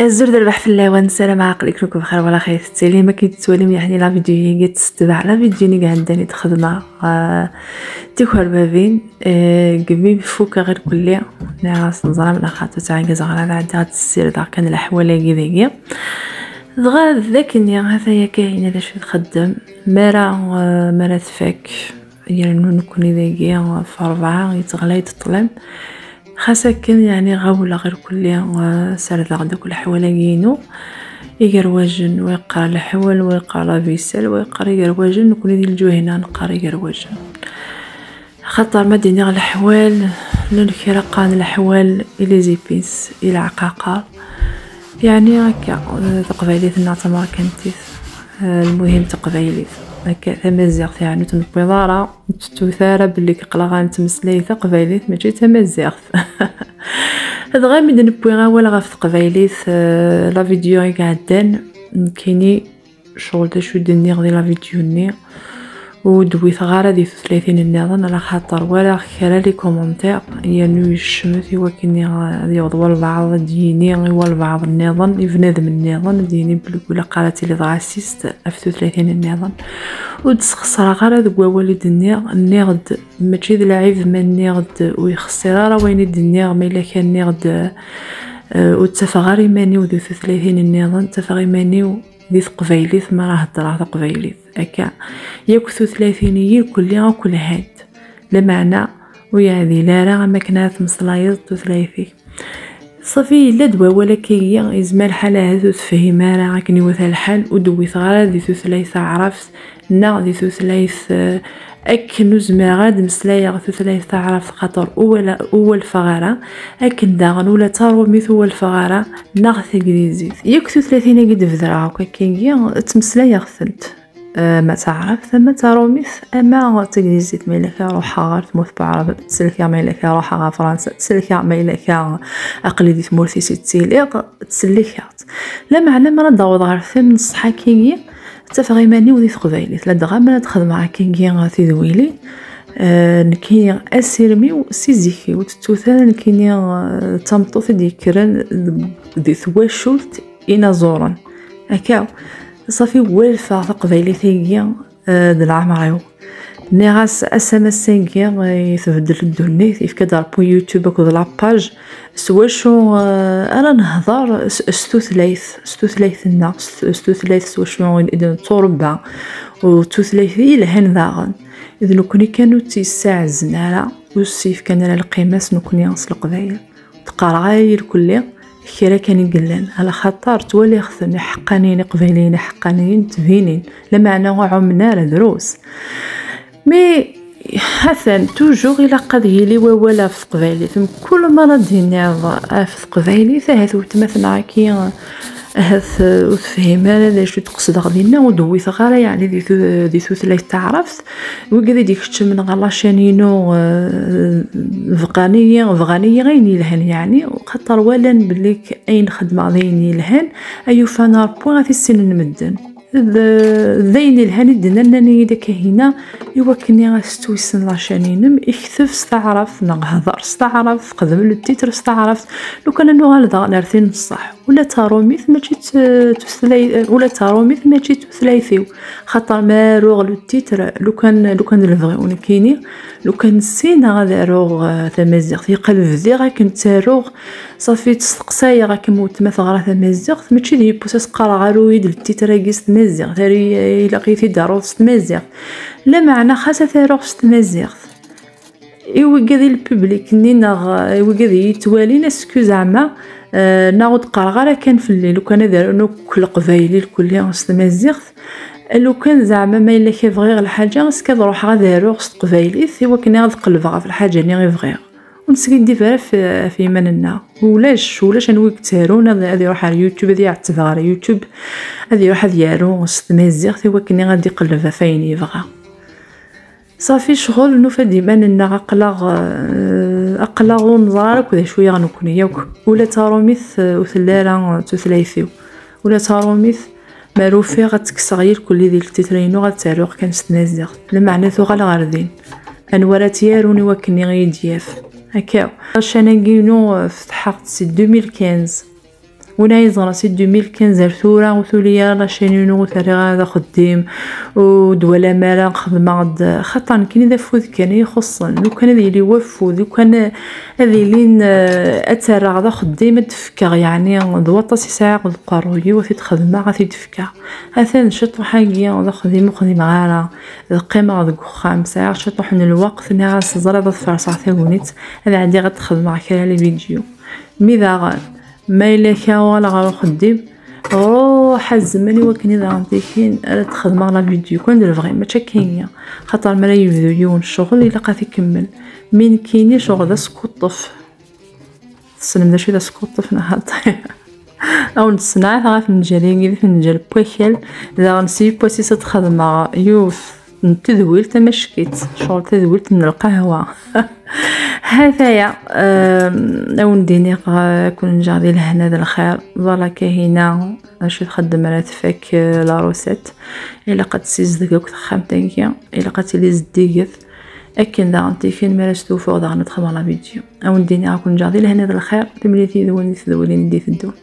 الزر ديال البحث في اللوان. السلام عليكم بخير ولا خير تسالي ما كيتسولي يعني لا فيديو هي تستبع لا فيديو ني عندني تخدمه تيكور بابين قبيب فوق غير كليا ناس نظام لا خاطر تاع كزغرا عندها السير دا كان الاحوال كذايا دغا ذاكني هذايا كاين هذا شي تخدم مرا تفك يعني نكون ذاكيا في 4 يتغلى يتطلم خاصة يعني غاولا غير كليا سرد غداك الحوالينو يقرواجن ويقرا الحوال ويقرا فيسال ويقرا يقرواجن نكون ديال الجوهنا نقرا يقرواجن خاطر ما ديني الحوال نلكرقان الحوال الى زيبيس الى عقاقر يعني هكا تقبايليت نعتبر كنتيس المهم تقبايليت هكا تمازيغ يعني تنبيضارة تثارة باللي كقلاغان تمسليثة قبايليت ماشي تمازيغ هذا غير مدن بويغا ولا غاف قبايليت لا فيديو غي قعدان كايني شغل دا شو دنيغ دي لا فيديو ني ودويت غارة دي 30 النظام على خاطر ولا خير لي كومونتير يعني الشمس يوكني غادي يوضوا البعض ديني غيوا البعض النظام يبنادم النظام ديني بلا قالت لي ضاسيست في 30 النظام ودسخسر غارة دو والد النغد ماشي العيب ما النغد ويخسر راه وين الدنيا ما الا كان النغد وتفغاري ماني ودو 30 النظام تفغي ماني دي قبايليت ما راه هضره قبايليت هكا ياك 30 كلها كل هاد لمعنى ويعني لا راه ما كانت مصلايط 30 صافي لا دوا ولا كيا يزمال حاله هذو تفهمها راه كني وثا الحال ودويت غير دي 30 عرفت نا دي 30 اكن زما غاد مسلايا 30 عرفت خاطر اول فغاره اكن داغن ولا تارو ميث هو الفغاره ناغث انجليزي ياك 30 قد فذرا هكا كاين تمسلايا خثنت ما تعرف ثم تروميث اما تجليزيت ما لك روحها غير تموت بعرب تسلكا ما لك روحها غير فرنسا تسلكا ما لك اقليدي تمورثي ستيليق تسلكات لا معنى ما نداوض غير ثم نصحى كيني تفغي ماني ودي قبايليت لا دغا ما تخدم مع كيني تيدويلي نكيني اسيرمي وسيزيكي وتتوثان نكيني تمطوث ديكرن دي ثواشولت انا زورن هكا صافي والفا قبايلي ثيقيا العمريو نيغاس اس يتبدل الدنيا يفكر بو يوتيوب اكو لاباج سواشو انا نهضر ستوثليث الناس ستوثليث سواشو اذا تربع وتوثليث الهن ذاغن اذا كوني كانوا تيساع الزناره والسيف كان على القيماس نكون ينص القبايل تقراير كلها كيرا كان يقلن على خاطر تولي خصني حقانين قبيلين حقانين تبينين لمعنى عمنا دروس مي حسن توجور الى قضيه لي ولا في قبيلي كل مره دينا في قبيلي فهذا مثلا كي هث وتفهمنا ليش تقصد غدينا ودويت غير يعني دي ثلاث تعرفت وكذا ديك من غلا شانينو فغانيه غير يلهن يعني وخاطر ولا بلي اين خدمه ذيني الهن ايو فانا بوين في السن نمدن ذين الهن دنانني داك هنا يوكني غاستويسن لاشانينم اكتف استعرف نهضر استعرف قدم التيتر استعرف لو كان انه غالدا نرثين الصح ولا تاروميث ماشي تسلي ولا تاروميث ماشي تسلايثيو خاطر ما روغ التيتر لو كان الفغي ونكيني لو كان سينا غادا روغ تمازيغ في قلب ذي كنت روغ صافي تسقسايا غاكموت مثلا تمازيغ ماشي دي بوساس قرا غارويد التيتر كيس تمازيغ تاري الا لقيتي داروس تمازيغ لا معنى خاصه تاروس تمازيغ ايوا كذا البوبليك نينا ايوا كذا يتوالي نسكو زعما ناخذ قرار كان في الليل وكان داروا كل قبايلي الكل وسط مازيغ لو كان زعما ما الا كيبغي الحاجه اسكا نروح غادي وسط قبايلي سوا كنا نقلب في الحاجه اللي غيبغيها ونسكن ديفا في مننا ولاش انا كتارونا غادي يروح على اليوتيوب غادي يعتبر على يوتيوب غادي يروح ديالو وسط مازيغ سوا كنا غادي يقلبها فين يبغى صافي شغل نو فديما لنا اقلا ونزارك ولا شويه غنكون ياك ولا تاروميث وثلاله تثلاثيو ولا تاروميث معروفه غتكسغير كل ديال التترينو غتاروق كان ستنازغ المعنى ثو غاردين انورات ياروني وكني غيدياف هكا شاناكينو فتحت 2015 وانا يزغرسي 2015 ثورة وثوليا لاشينينو وثري غادا خديم ودولا مالا نخدم غد خاطر كاين ذا فوذ كان يخصن لو كان هذي لي وفوذ لو كان هذي لين اترى غدا خديم تفكا يعني ضوطاس يساق القروي وثي تخدم غادي تفكا هذا نشط حاجه غدا خديم غالا القيمه غدا خام ساعه شطح من الوقت نها زرا ضد فرصه ثونيت هذا عندي غتخدم كاع لي فيديو ميذا غال ما الا كا ولا غا خديم روح الزمن وكني ذا عندكين تخدم على فيديو كون دير فغي ما كاينه خاطر ملا يبدو يون الشغل الا قا يكمل من كايني شغل ذا سكوطف تسلم ذا شي ذا سكوطف نهار او نصنع في الجريمه في الجل بوكل ذا نسي بوسي تخدم يوث تذويل تمشكيت شغل تذويل من القهوه هذايا او نديني كون نجاضي لهنا ذا الخير ظلا كاينه اش تخدم على تفك لا روسيت الا قد سيز دقيق خامتينكيا الا قد لي زديغث اكن دا انتي فين مارستو فوق دا نتخدم على فيديو او نديني كون نجاضي لهنا ذا الخير تمليتي ذوني تذولين دي في الدول